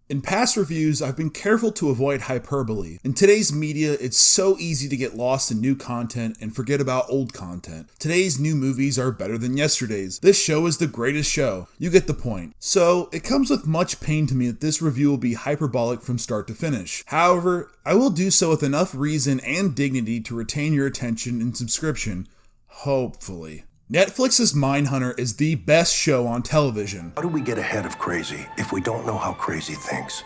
In past reviews, I've been careful to avoid hyperbole. In today's media, it's so easy to get lost in new content and forget about old content. Today's new movies are better than yesterday's. This show is the greatest show. You get the point. So, it comes with much pain to me that this review will be hyperbolic from start to finish. However, I will do so with enough reason and dignity to retain your attention and subscription. Hopefully. Netflix's Mindhunter is the best show on television. How do we get ahead of crazy if we don't know how crazy thinks?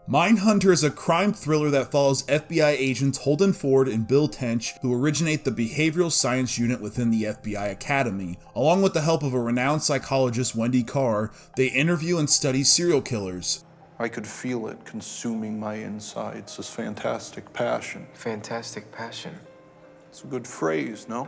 Mindhunter is a crime thriller that follows FBI agents Holden Ford and Bill Tench, who originate the behavioral science unit within the FBI Academy. Along with the help of a renowned psychologist, Wendy Carr, they interview and study serial killers. I could feel it consuming my insides, this fantastic passion. Fantastic passion. It's a good phrase, no?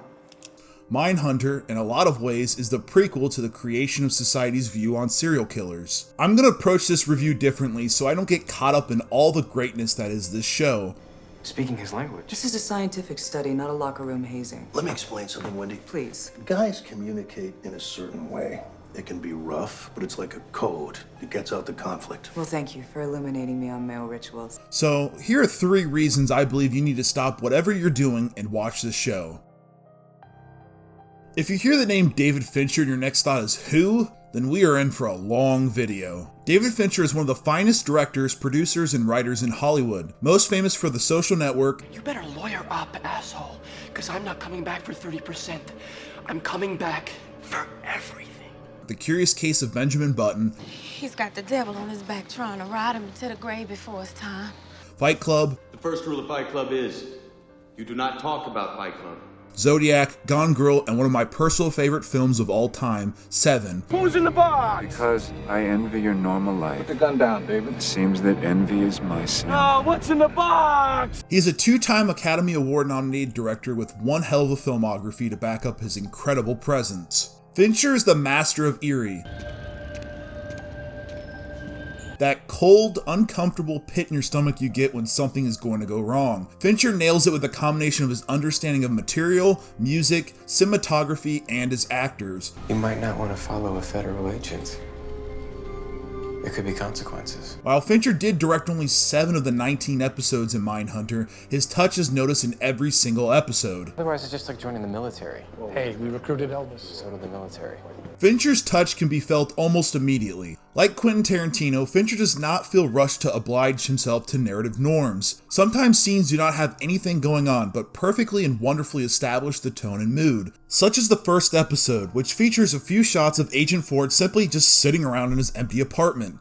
Mindhunter, in a lot of ways, is the prequel to the creation of society's view on serial killers. I'm going to approach this review differently so I don't get caught up in all the greatness that is this show. Speaking his language. This is a scientific study, not a locker room hazing. Let me explain something, Wendy. Please. Guys communicate in a certain way. It can be rough, but it's like a code. It gets out the conflict. Well, thank you for illuminating me on male rituals. So, here are 3 reasons I believe you need to stop whatever you're doing and watch this show. If you hear the name David Fincher and your next thought is who, then we are in for a long video. David Fincher is one of the finest directors, producers, and writers in Hollywood, most famous for The Social Network. You better lawyer up, asshole, because I'm not coming back for 30%. I'm coming back for everything. The Curious Case of Benjamin Button. He's got the devil on his back trying to ride him to the grave before his time. Fight Club. The first rule of Fight Club is, you do not talk about Fight Club. Zodiac, Gone Girl, and one of my personal favorite films of all time, Seven. Who's in the box? Because I envy your normal life. Put the gun down, David. It seems that envy is my sin. Oh, what's in the box? He's a 2-time Academy Award nominated director with one hell of a filmography to back up his incredible presence. Fincher is the master of eerie. That cold, uncomfortable pit in your stomach you get when something is going to go wrong. Fincher nails it with a combination of his understanding of material, music, cinematography, and his actors. You might not want to follow a federal agent. There could be consequences. While Fincher did direct only 7 of the 19 episodes in Mindhunter, his touch is noticed in every single episode. Otherwise, it's just like joining the military. Hey, we recruited Elvis. So did the military. Fincher's touch can be felt almost immediately. Like Quentin Tarantino, Fincher does not feel rushed to oblige himself to narrative norms. Sometimes scenes do not have anything going on, but perfectly and wonderfully establish the tone and mood. Such as the first episode, which features a few shots of Agent Ford simply just sitting around in his empty apartment.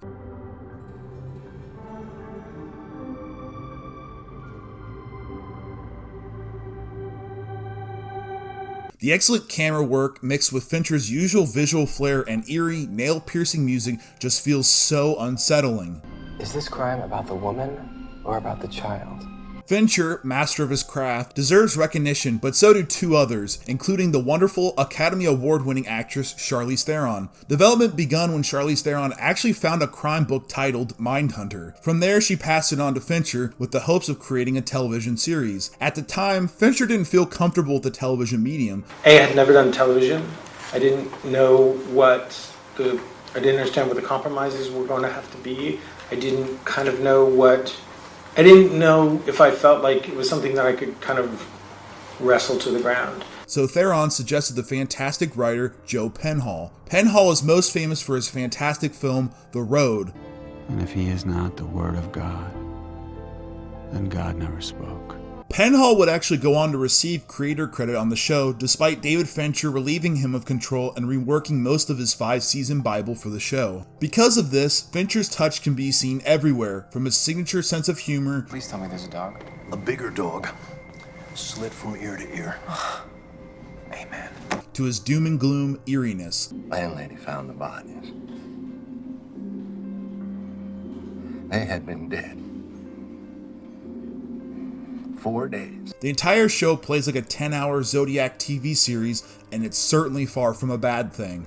The excellent camera work mixed with Fincher's usual visual flair and eerie, nail-piercing music just feels so unsettling. Is this crime about the woman or about the child? Fincher, master of his craft, deserves recognition, but so do 2 others, including the wonderful Academy Award-winning actress Charlize Theron. Development begun when Charlize Theron actually found a crime book titled Mindhunter. From there, she passed it on to Fincher with the hopes of creating a television series. At the time, Fincher didn't feel comfortable with the television medium. I had never done television. I didn't understand what the compromises were going to have to be. I didn't know if I felt like it was something that I could kind of wrestle to the ground. So Theron suggested the fantastic writer Joe Penhall. Penhall is most famous for his fantastic film, The Road. And if he is not the Word of God, then God never spoke. Penhall would actually go on to receive creator credit on the show, despite David Fincher relieving him of control and reworking most of his 5-season Bible for the show. Because of this, Fincher's touch can be seen everywhere, from his signature sense of humor. Please tell me there's a dog. A bigger dog, slit from ear to ear. Amen. To his doom and gloom eeriness. Landlady found the bodies. They had been dead 4 days. The entire show plays like a 10-hour Zodiac TV series, and it's certainly far from a bad thing.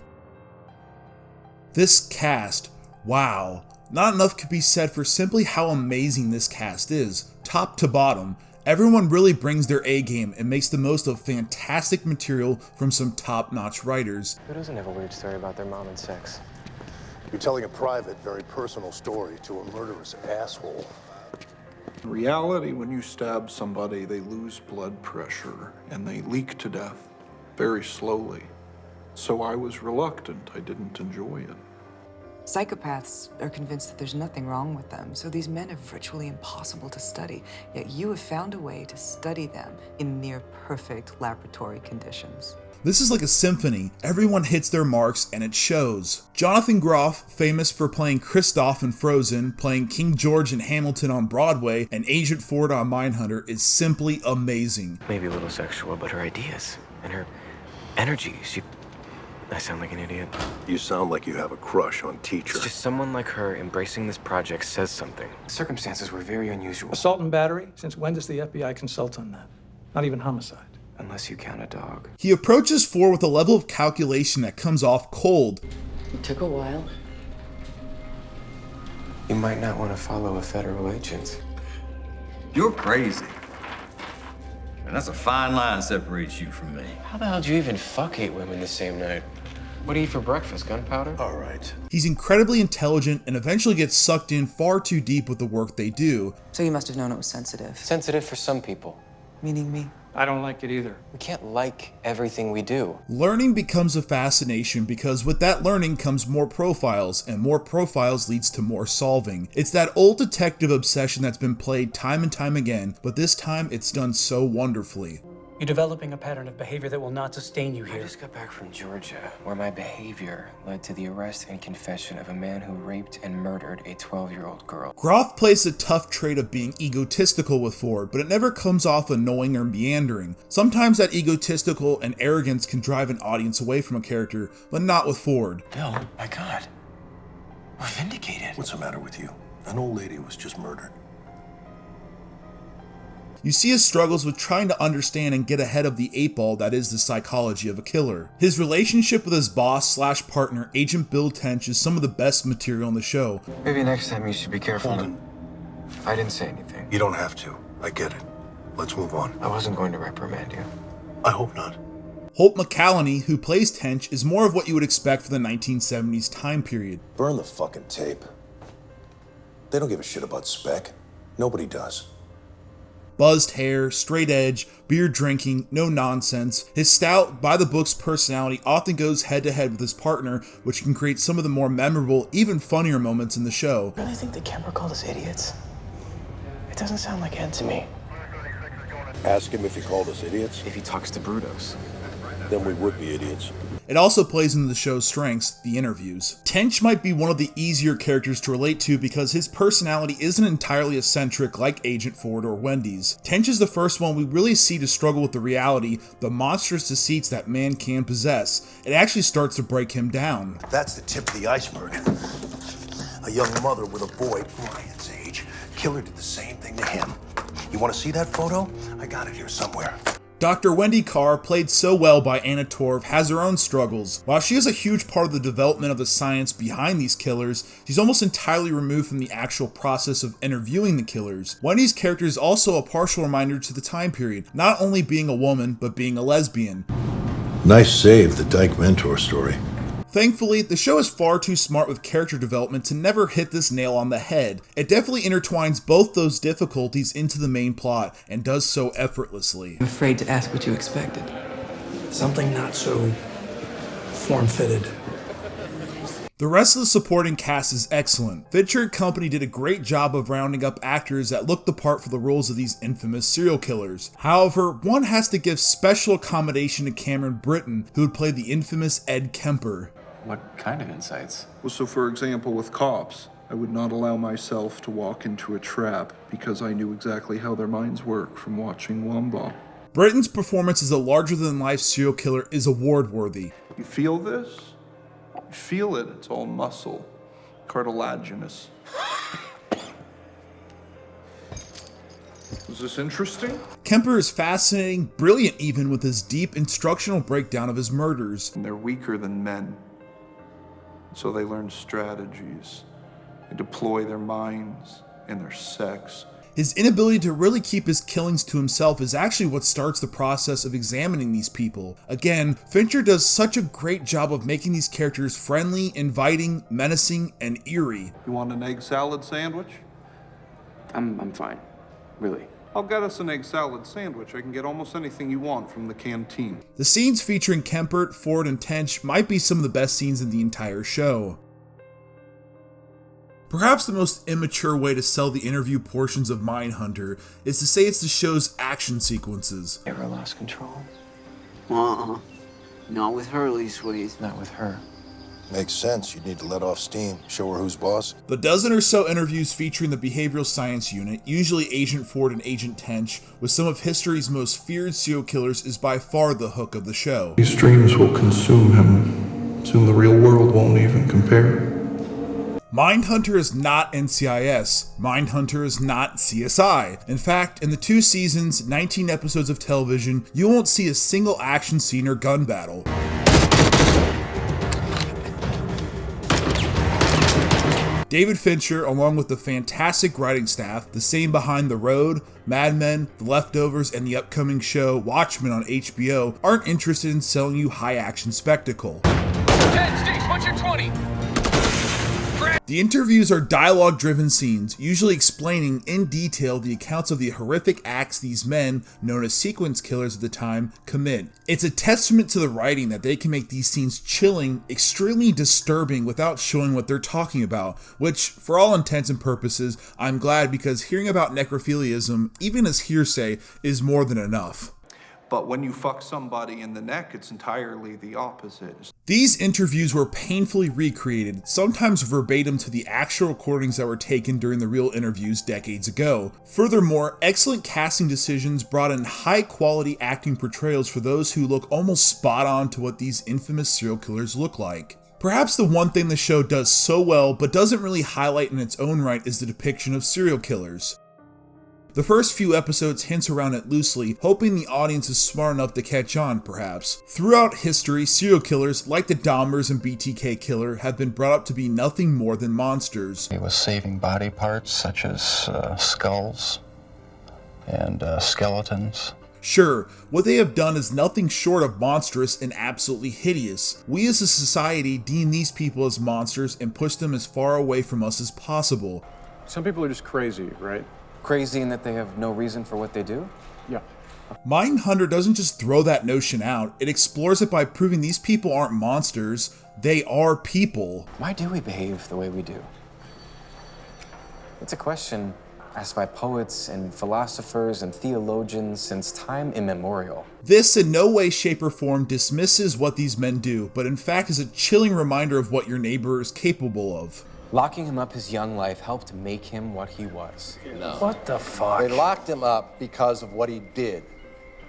This cast, wow. Not enough could be said for simply how amazing this cast is, top to bottom. Everyone really brings their A game and makes the most of fantastic material from some top-notch writers. Who doesn't have a weird story about their mom and sex? You're telling a private, very personal story to a murderous asshole. In reality, when you stab somebody, they lose blood pressure and they leak to death very slowly. So I was reluctant. I didn't enjoy it. Psychopaths are convinced that there's nothing wrong with them, so these men are virtually impossible to study. Yet you have found a way to study them in near perfect laboratory conditions. This is like a symphony. Everyone hits their marks and it shows. Jonathan Groff, famous for playing Kristoff in Frozen, playing King George in Hamilton on Broadway, and Agent Ford on Mindhunter, is simply amazing. Maybe a little sexual, but her ideas and her energy, I sound like an idiot. You sound like you have a crush on Teacher. It's just someone like her embracing this project says something. The circumstances were very unusual. Assault and battery? Since when does the FBI consult on that? Not even homicide. Unless you count a dog. He approaches Ford with a level of calculation that comes off cold. It took a while. You might not want to follow a federal agent. You're crazy. And that's a fine line that separates you from me. How the hell do you even fuck 8 women the same night? What do you eat for breakfast? Gunpowder? All right. He's incredibly intelligent and eventually gets sucked in far too deep with the work they do. So you must have known it was sensitive. Sensitive for some people. Meaning me? I don't like it either. We can't like everything we do. Learning becomes a fascination because with that learning comes more profiles, and more profiles leads to more solving. It's that old detective obsession that's been played time and time again, but this time it's done so wonderfully. You're developing a pattern of behavior that will not sustain you here. I just got back from Georgia, where my behavior led to the arrest and confession of a man who raped and murdered a 12-year-old girl. Groff plays the tough trait of being egotistical with Ford, but it never comes off annoying or meandering. Sometimes that egotistical and arrogance can drive an audience away from a character, but not with Ford. Bill, my God. We're vindicated. What's the matter with you? An old lady was just murdered. You see his struggles with trying to understand and get ahead of the 8-ball that is the psychology of a killer. His relationship with his boss/partner, Agent Bill Tench, is some of the best material in the show. Maybe next time you should be careful. Holden. I didn't say anything. You don't have to. I get it. Let's move on. I wasn't going to reprimand you. I hope not. Holt McCallany, who plays Tench, is more of what you would expect for the 1970s time period. Burn the fucking tape. They don't give a shit about spec. Nobody does. Buzzed hair, straight edge, beer drinking, no nonsense. His stout, by-the-books personality often goes head-to-head with his partner, which can create some of the more memorable, even funnier moments in the show. You really think the Kemper called us idiots? It doesn't sound like Ed to me. Ask him if he called us idiots. If he talks to Brutos. Then we would be idiots. It also plays into the show's strengths, the interviews. Tench might be one of the easier characters to relate to because his personality isn't entirely eccentric like Agent Ford or Wendy's. Tench is the first one we really see to struggle with the reality, the monstrous deceits that man can possess. It actually starts to break him down. That's the tip of the iceberg. A young mother with a boy Brian's age. Killer did the same thing to him. You want to see that photo? I got it here somewhere. Dr. Wendy Carr, played so well by Anna Torv, has her own struggles. While she is a huge part of the development of the science behind these killers, she's almost entirely removed from the actual process of interviewing the killers. Wendy's character is also a partial reminder to the time period, not only being a woman, but being a lesbian. Nice save, the Dyke mentor story. Thankfully, the show is far too smart with character development to never hit this nail on the head. It definitely intertwines both those difficulties into the main plot, and does so effortlessly. I'm afraid to ask what you expected. Something not so form-fitted. The rest of the supporting cast is excellent. Fincher and company did a great job of rounding up actors that looked the part for the roles of these infamous serial killers. However, one has to give special accommodation to Cameron Britton, who would play the infamous Ed Kemper. What kind of insights? Well, so for example, with cops, I would not allow myself to walk into a trap because I knew exactly how their minds work from watching Wamba. Britton's performance as a larger-than-life serial killer is award-worthy. You feel this? You feel it. It's all muscle. Cartilaginous. Was this interesting? Kemper is fascinating, brilliant even, with his deep instructional breakdown of his murders. And they're weaker than men. So they learn strategies. They deploy their minds and their sex. His inability to really keep his killings to himself is actually what starts the process of examining these people. Again, Fincher does such a great job of making these characters friendly, inviting, menacing, and eerie. You want an egg salad sandwich? I'm fine. Really. I'll get us an egg salad sandwich. I can get almost anything you want from the canteen. The scenes featuring Kempert, Ford, and Tench might be some of the best scenes in the entire show. Perhaps the most immature way to sell the interview portions of Mindhunter is to say it's the show's action sequences. Ever lost control? Not with her, Lee-Sweet. Not with her. Makes sense. You need to let off steam, show her who's boss. The dozen or so interviews featuring the behavioral science unit, usually Agent Ford and Agent Tench, with some of history's most feared serial killers is by far the hook of the show. These dreams will consume him. Soon the real world won't even compare. Mindhunter is not NCIS. Mindhunter is not CSI. In fact, in the 2 seasons, 19 episodes of television, you won't see a single action scene or gun battle. David Fincher, along with the fantastic writing staff, the same behind The Road, Mad Men, The Leftovers, and the upcoming show Watchmen on HBO, aren't interested in selling you high-action spectacle. 10, Sticks, what's your 20? The interviews are dialogue-driven scenes, usually explaining in detail the accounts of the horrific acts these men, known as sequence killers at the time, commit. It's a testament to the writing that they can make these scenes chilling, extremely disturbing without showing what they're talking about, which, for all intents and purposes, I'm glad because hearing about necrophiliism, even as hearsay, is more than enough. But when you fuck somebody in the neck, it's entirely the opposite. These interviews were painfully recreated, sometimes verbatim to the actual recordings that were taken during the real interviews decades ago. Furthermore, excellent casting decisions brought in high-quality acting portrayals for those who look almost spot on to what these infamous serial killers look like. Perhaps the one thing the show does so well but doesn't really highlight in its own right is the depiction of serial killers. The first few episodes hints around it loosely, hoping the audience is smart enough to catch on, perhaps. Throughout history, serial killers, like the Dahmers and BTK killer, have been brought up to be nothing more than monsters. He was saving body parts such as skulls and skeletons. Sure, what they have done is nothing short of monstrous and absolutely hideous. We as a society deem these people as monsters and push them as far away from us as possible. Some people are just crazy, right? Crazy in that they have no reason for what they do? Yeah. Mindhunter doesn't just throw that notion out, it explores it by proving these people aren't monsters, they are people. Why do we behave the way we do? It's a question asked by poets and philosophers and theologians since time immemorial. This in no way, shape, or form dismisses what these men do, but in fact is a chilling reminder of what your neighbor is capable of. Locking him up his young life helped make him what he was. No. What the fuck? They locked him up because of what he did.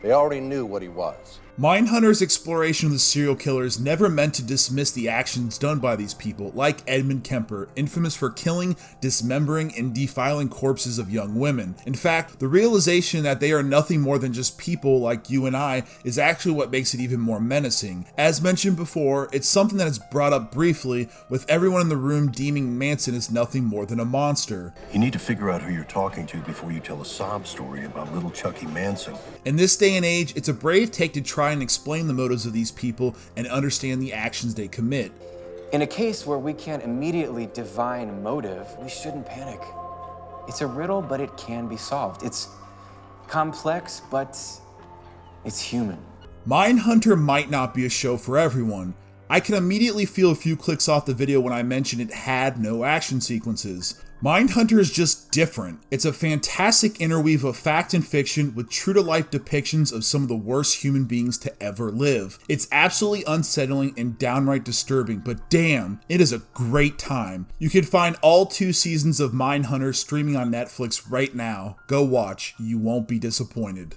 They already knew what he was. Mindhunter's exploration of the serial killer is never meant to dismiss the actions done by these people, like Edmund Kemper, infamous for killing, dismembering, and defiling corpses of young women. In fact, the realization that they are nothing more than just people like you and I is actually what makes it even more menacing. As mentioned before, it's something that is brought up briefly, with everyone in the room deeming Manson as nothing more than a monster. You need to figure out who you're talking to before you tell a sob story about little Chucky Manson. In this day and age, it's a brave take to try and explain the motives of these people and understand the actions they commit. In a case where we can't immediately divine motive, we shouldn't panic. It's a riddle, but it can be solved. It's complex, but it's human. Mindhunter might not be a show for everyone. I can immediately feel a few clicks off the video when I mentioned it had no action sequences. Mindhunter is just different. It's a fantastic interweave of fact and fiction with true-to-life depictions of some of the worst human beings to ever live. It's absolutely unsettling and downright disturbing, but damn, it is a great time. You can find all 2 seasons of Mindhunter streaming on Netflix right now. Go watch, you won't be disappointed.